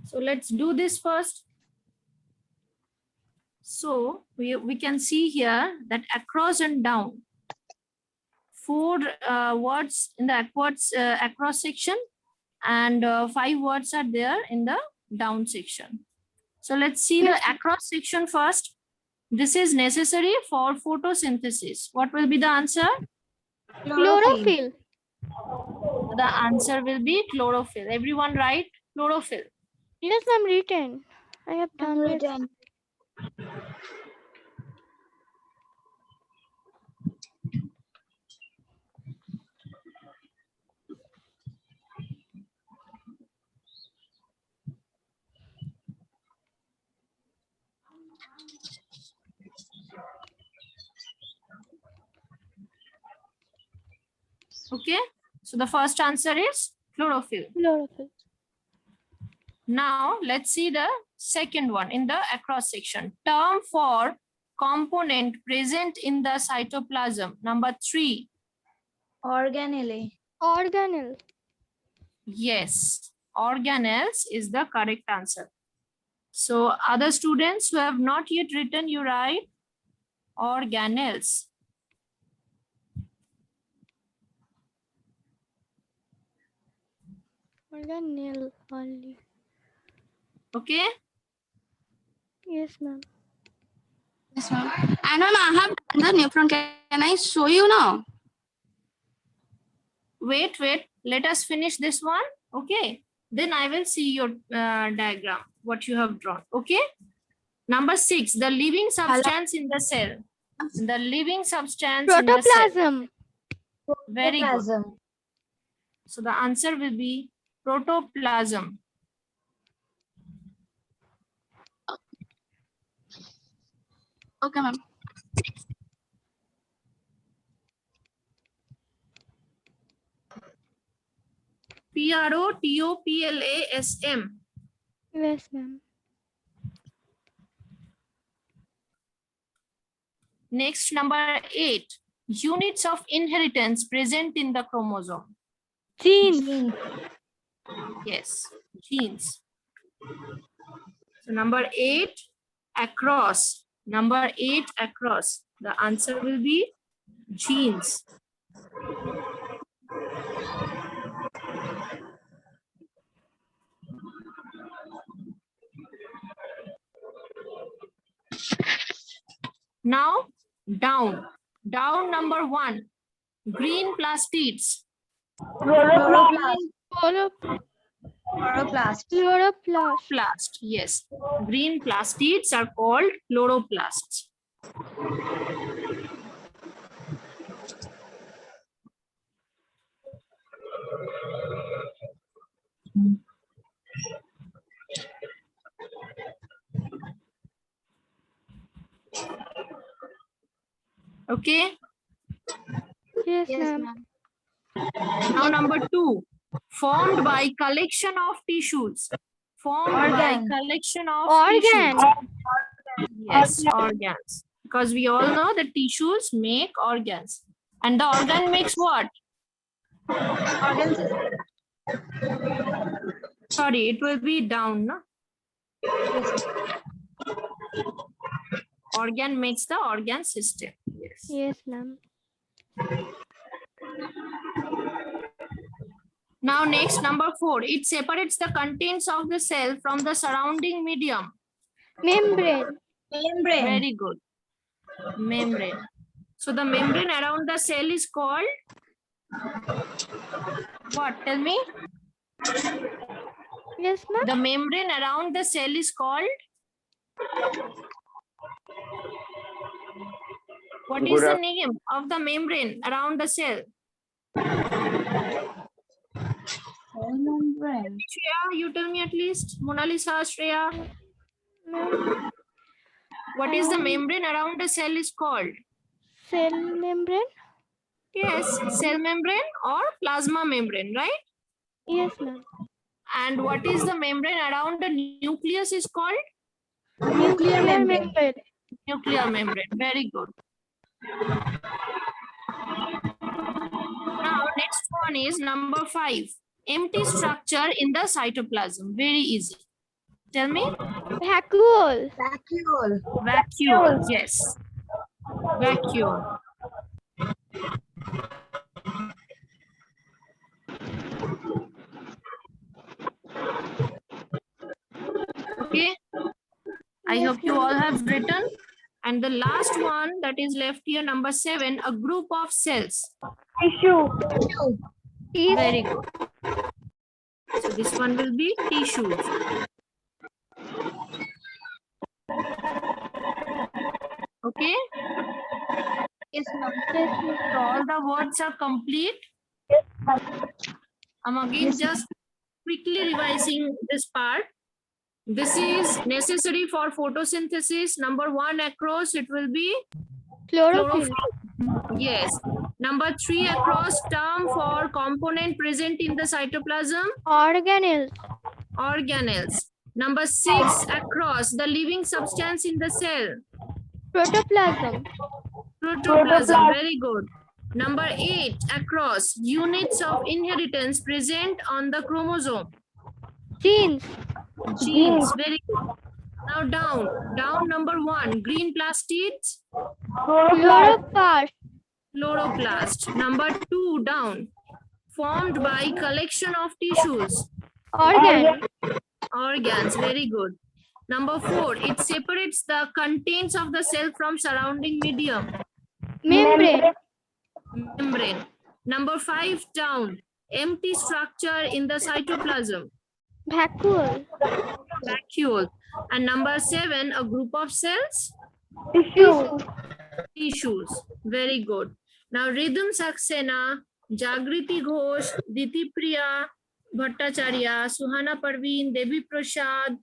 So let's do this first. So we can see here that across and down, 4 words in the across section, and 5 words are there in the down section. So let's see the across section first. This is necessary for photosynthesis. What will be the answer? Chlorophyll. The answer will be chlorophyll. Everyone write chlorophyll. Yes, ma'am, written. I have done it. Written. Okay. So the first answer is chlorophyll. Chlorophyll. Now let's see the second one in the across section. Term for component present in the cytoplasm. Number 3. Organelle. Organelle. Yes, organelles is the correct answer. So other students who have not yet written, you write organelles. Organelle only. Okay. Yes, ma'am. Yes, ma'am. And ma'am, I have done the nephron. Can I show you now? Wait. Let us finish this one. Okay. Then I will see your diagram, what you have drawn. Okay. Number 6, the living substance in the cell. The living substance in the cell. Protoplasm. Very good. So the answer will be protoplasm. Okay, ma'am. Protoplasm. Yes, ma'am. Next, number 8. Units of inheritance present in the chromosome. Genes. Yes, genes. So number 8, across. Number 8, across. The answer will be genes. Now, down. Down number 1. Green plastids. Chloroplast. Chloroplast. Chloroplast. Yes. Green plastids are called chloroplasts. Okay. Yes, Yes, ma'am. ma'am. Now number 2. Formed by collection of tissues. Formed by Organ. collection of Organ. tissues. Yes, organs. Because we all know that tissues make organs. And the organ makes what? Organ system. Sorry, it will be down, no? Organ makes the organ system. Yes. Yes, ma'am. Now next, number 4. It separates the contents of the cell from the surrounding medium. Membrane. Membrane. Very good. Membrane. So the membrane around the cell is called what? Tell me. Yes, ma'am. The membrane around the cell is called what is the name of the membrane around the cell? Membrane. Shreya, you tell me at least. Mona Lisa, Shreya. Ma'am. What is the membrane around the cell is called? Cell membrane. Yes, cell membrane or plasma membrane, right? Yes, ma'am. And what is the membrane around the nucleus is called? Nuclear membrane. Nuclear membrane. Very good. Now, next one is number 5. Empty structure in the cytoplasm. Very easy. Tell me. Vacuole. Vacuole. Yes. Vacuole. Okay. I Yes, hope you all have written. And the last one that is left here, number 7, a group of cells. Tissue. Very good. So this one will be tissues. Okay. Yes, ma'am. Yes, ma'am. So all the words are complete. I'm again just quickly revising this part. This is necessary for photosynthesis. Number 1 across, it will be Chlorophyll. chlorophyll. Yes. Number 3 across, term for component present in the cytoplasm, Organelles. organelles. Number 6 across, the living substance in the cell, Protoplasm. protoplasm. Very good. Number 8 across, units of inheritance present on the chromosome, Genes. genes. Very good. Now down number 1, green plastids, Chloroplast. chloroplast. Number 2 down, formed by collection of tissues, Organ. organs. Very good. Number 4, it separates the contents of the cell from surrounding medium, Membrane. membrane. Number 5 down, empty structure in the cytoplasm, Vacuole. vacuole. And number 7, a group of cells, Tissue. tissues. Very good. Now Rhythm Saxena, Jagriti Ghosh, Diti Priya Bhattacharya, Suhana Parveen, Devi Prasad,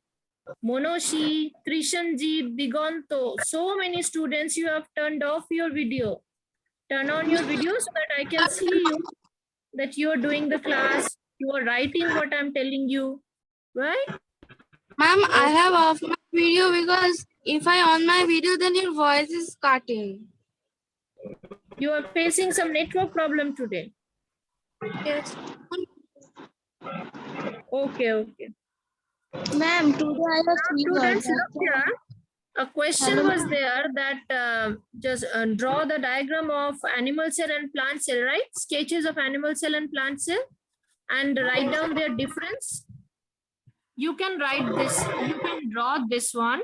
Monoshi, Krishanjeet, Digonto. So many students, you have turned off your video. Turn on your video so that I can see you, that you are doing the class, you are writing what I'm telling you, right? Ma'am, I have off my video because if I on my video, then your voice is cutting. You are facing some network problem today. Yes. Okay. Ma'am, today I was Students, look here. A question was there that just draw the diagram of animal cell and plant cell, right? Sketches of animal cell and plant cell, and write down their difference. You can write this, you can draw this one.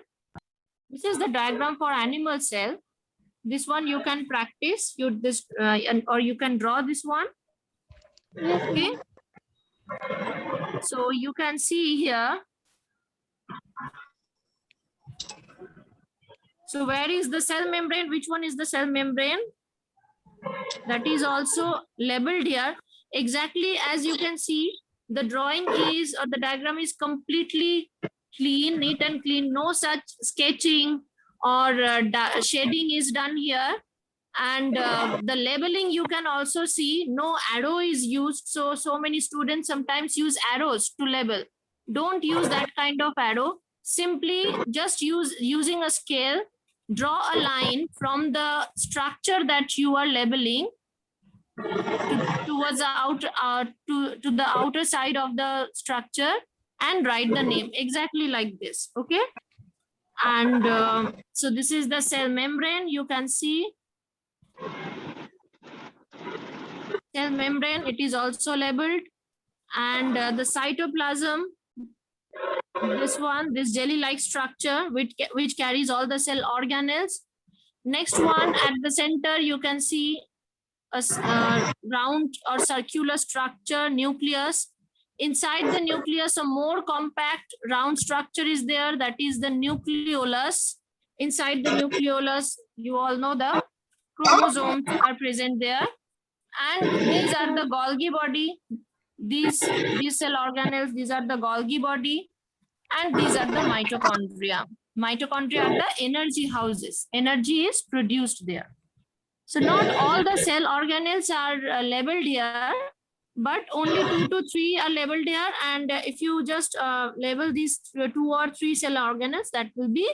This is the diagram for animal cell. This one you can practice, or you can draw this one. Yes, Okay. So you can see here. So where is the cell membrane? Which one is the cell membrane? That is also labeled here. Exactly as you can see, the drawing is, or the diagram is completely clean, neat and clean. No such sketching or shading is done here. And the labeling you can also see, no arrow is used. So many students sometimes use arrows to label. Don't use that kind of arrow. Simply just using a scale, draw a line from the structure that you are labeling towards the outer to the outer side of the structure, and write the name exactly like this. Okay. And so this is the cell membrane. You can see cell membrane, it is also labeled. And the cytoplasm, this jelly-like structure which carries all the cell organelles. Next one, at the center you can see a round or circular structure, nucleus. Inside the nucleus, a more compact round structure is there, that is the nucleolus. Inside the nucleolus, you all know the chromosomes are present there. And these are the Golgi body. These cell organelles, these are the Golgi body. And these are the mitochondria. Mitochondria are the energy houses. Energy is produced there. So not all the cell organelles are labeled here, but only 2 to 3 are labeled here. And if you just label these 2 or 3 cell organelles, that will be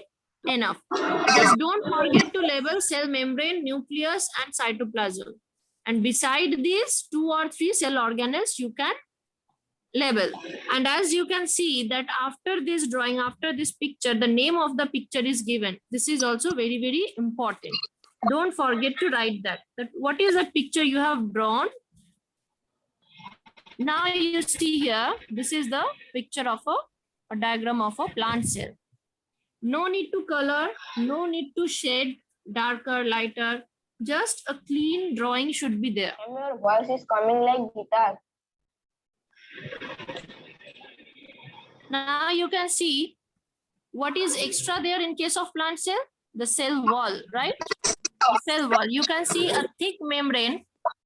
enough. Just don't forget to label cell membrane, nucleus, and cytoplasm. And beside these 2 or 3 cell organelles, you can label. And as you can see that after this drawing, after this picture, the name of the picture is given. This is also very, very important. Don't forget to write that what is the picture you have drawn. Now you see here, this is the picture of a diagram of a plant cell. No need to color, no need to shade darker, lighter. Just a clean drawing should be there. Your voice is coming like guitar. Now you can see what is extra there in case of plant cell? The cell wall, right? The cell wall. You can see a thick membrane.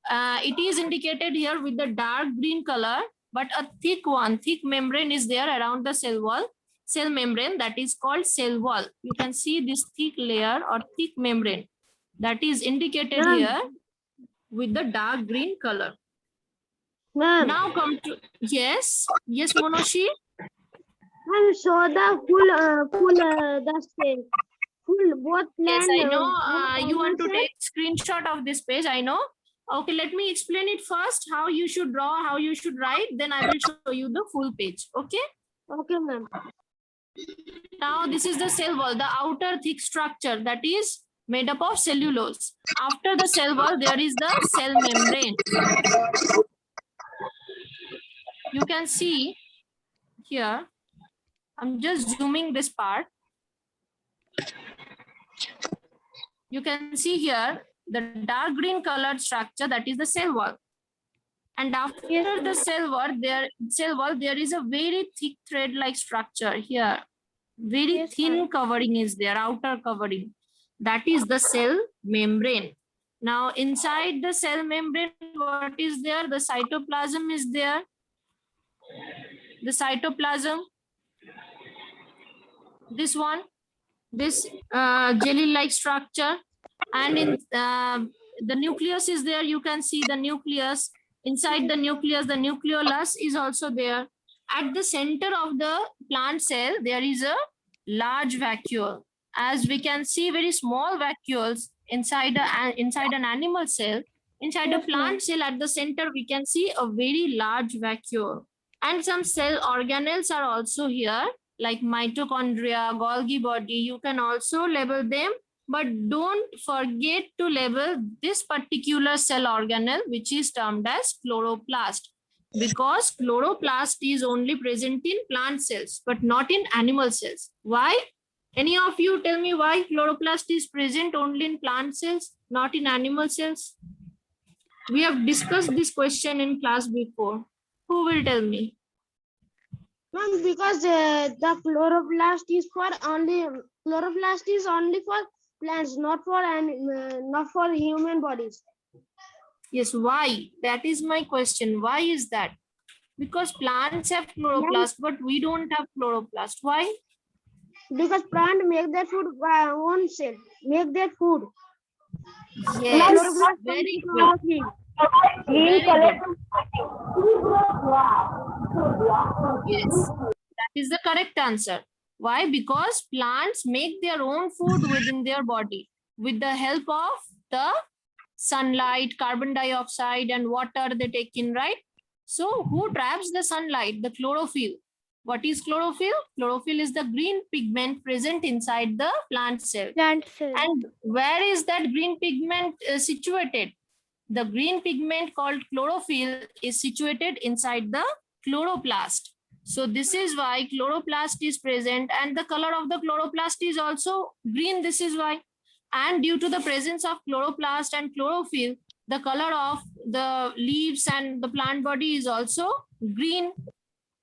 It is indicated here with the dark green color, but a thick membrane is there around the cell wall. Cell membrane, that is called cell wall. You can see this thick layer or thick membrane that is indicated here with the dark green color. Now come to, yes, Monoshi. And show the full both Yes, plan. I know. You want to take screenshot of this page, I know. Okay, let me explain it first, how you should draw, how you should write, then I will show you the full page, okay? Okay, ma'am. Now this is the cell wall, the outer thick structure that is made up of cellulose. After the cell wall, there is the cell membrane. You can see here, I'm just zooming this part. You can see here the dark green colored structure, that is the cell wall. And after the cell wall, there is a very thick thread-like structure here. Very thin covering is there, outer covering. That is the cell membrane. Now inside the cell membrane, what is there? The cytoplasm is there. The cytoplasm. This one, this jelly-like structure. And in the nucleus is there. You can see the nucleus. Inside the nucleus, the nucleolus is also there. At the center of the plant cell, there is a large vacuole. As we can see, very small vacuoles inside an animal cell. Inside a plant cell, at the center, we can see a very large vacuole. And some cell organelles are also here, like mitochondria, Golgi body. You can also label them. But don't forget to label this particular cell organelle, which is termed as chloroplast, because chloroplast is only present in plant cells, but not in animal cells. Why? Any of you tell me why chloroplast is present only in plant cells, not in animal cells? We have discussed this question in class before. Who will tell me? Ma'am, because the chloroplast is only for plants, not for human bodies. Yes, why? That is my question. Why is that? Because plants have chloroplast, but we don't have chloroplast. Why? Because plants make their food by own self, make their food. Yes, very good. Very good. Yes, that is the correct answer. Why? Because plants make their own food within their body with the help of the sunlight, carbon dioxide, and water they take in, right? So who traps the sunlight? The chlorophyll. What is chlorophyll? Chlorophyll is the green pigment present inside the plant cell. Plant cell. And where is that green pigment situated? The green pigment called chlorophyll is situated inside the chloroplast. So this is why chloroplast is present, and the color of the chloroplast is also green. This is why. And due to the presence of chloroplast and chlorophyll, the color of the leaves and the plant body is also green.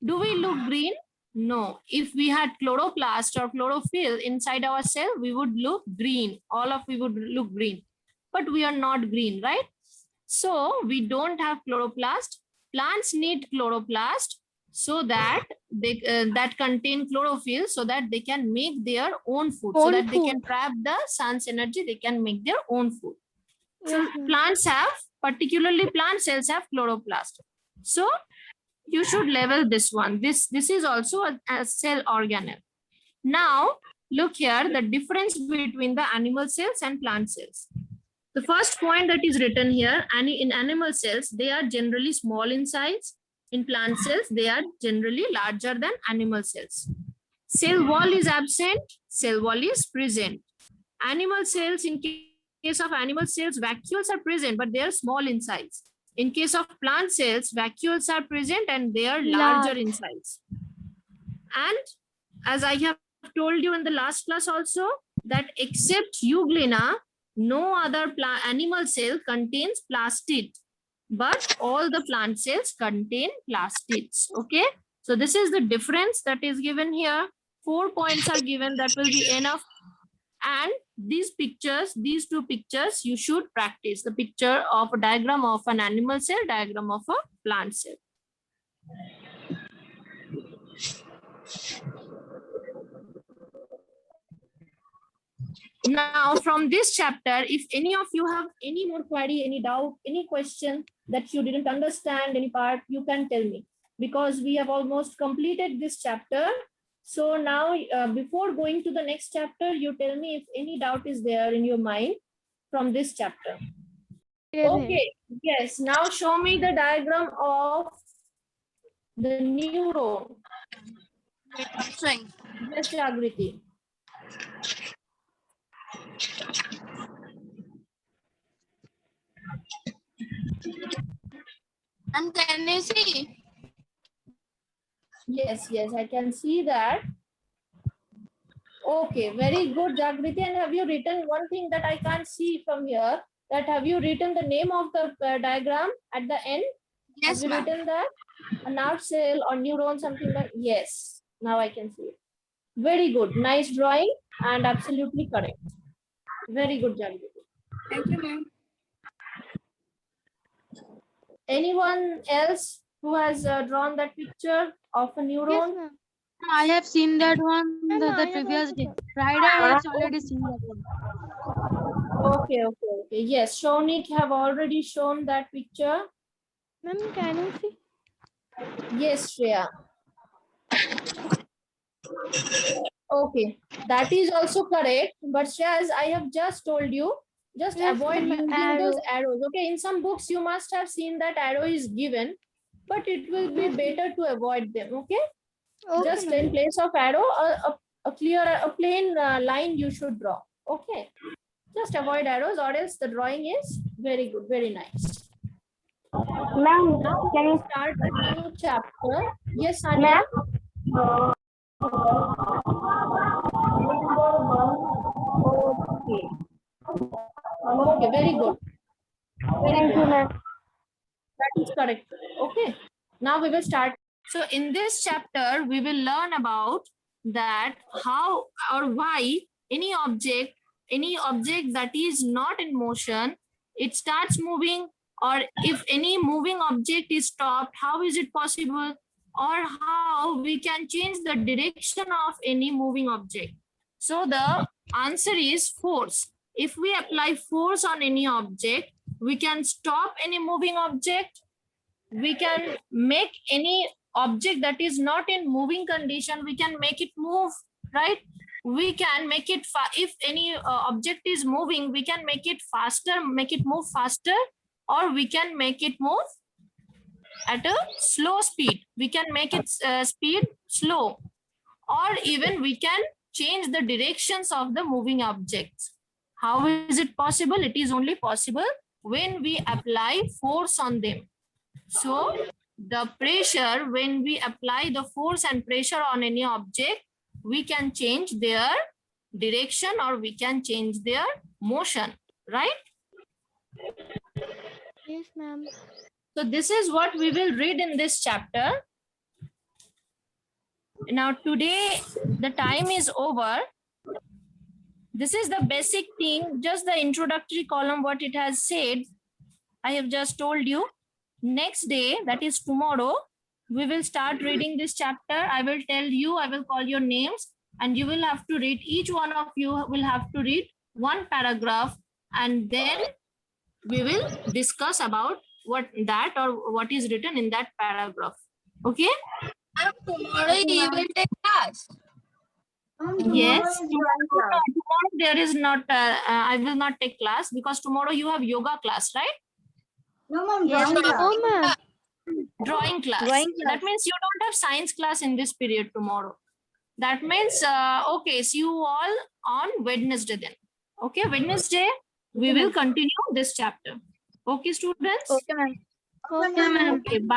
Do we look green? No. If we had chloroplast or chlorophyll inside our cell, we would look green. All of we would look green. But we are not green, right? So we don't have chloroplast. Plants need chloroplast so that they that contain chlorophyll, so that they can make their own food, so that they can trap the sun's energy, they can make their own food. So plants have, particularly plant cells have chloroplast. So you should label this one. This is also a cell organelle. Now look here, the difference between the animal cells and plant cells. The first point that is written here, in animal cells, they are generally small in size. In plant cells, they are generally larger than animal cells. Cell wall is absent, cell wall is present. Animal cells, in case of animal cells, vacuoles are present, but they are small in size. In case of plant cells, vacuoles are present and they are larger in size. And as I have told you in the last class also, that except euglena, no other animal cell contains plastid, but all the plant cells contain plastids. Okay, so this is the difference that is given here. 4 points are given, that will be enough. And these pictures, these two pictures, you should practice. The picture of a diagram of an animal cell, diagram of a plant cell. Now, from this chapter, if any of you have any more query, any doubt, any question that you didn't understand any part, you can tell me, because we have almost completed this chapter. So now, before going to the next chapter, you tell me if any doubt is there in your mind from this chapter. Okay, yes. Now show me the diagram of the neuron. Yes, Jagriti. And can you see? Yes, I can see that. Okay, very good, Jagriti. And have you written one thing that I can't see from here? That have you written the name of the diagram at the end? Yes, have you ma'am. written that? A nerve cell or neuron, something like yes. Now I can see it. Very good. Nice drawing and absolutely correct. Very good, Jagriti. Thank you, ma'am. Anyone else who has drawn that picture of a neuron? I have seen that one the previous day. Friday I have already seen that one. Okay. Yes, Shonit have already shown that picture. Ma'am, can you see? Yes, Shreya. Okay, that is also correct. But Shreya, as I have just told you, just Yes, avoid ma'am, using those arrows. Okay, in some books you must have seen that arrow is given, but it will be better to avoid them. Okay, just in place of arrow, a plain line you should draw. Okay, just avoid arrows, or else the drawing is very good, very nice. Ma'am, Now can you start a new chapter. Yes, Anya. Okay, very good. thank you, ma'am. That is correct. Okay. Now we will start. So in this chapter, we will learn about that how or why any object that is not in motion, it starts moving, or if any moving object is stopped, how is it possible, or how we can change the direction of any moving object. So the answer is force. If we apply force on any object, we can stop any moving object. We can make any object that is not in moving condition, we can make it move, right? We can make it, if any object is moving, we can make it faster, make it move faster, or we can make it move at a slow speed. We can make its speed slow, or even we can change the directions of the moving objects. How is it possible? It is only possible when we apply force on them. So the pressure, when we apply the force and pressure on any object, we can change their direction or we can change their motion, right? Yes, ma'am. So this is what we will read in this chapter. Now today the time is over. This is the basic thing, just the introductory column, what it has said, I have just told you. Next day, that is tomorrow, we will start reading this chapter. I will tell you, I will call your names, and you will have to read, each one of you will have to read one paragraph, and then we will discuss about what is written in that paragraph. Okay? Tomorrow you will take class. Yes, tomorrow there is not, I will not take class because tomorrow you have yoga class, right? Yes, ma'am. Drawing class. Drawing That means you don't have science class in this period tomorrow. That means, okay, see you all on Wednesday then. Okay, Wednesday, we will continue this chapter. Okay, students? Okay, ma'am. Okay, bye.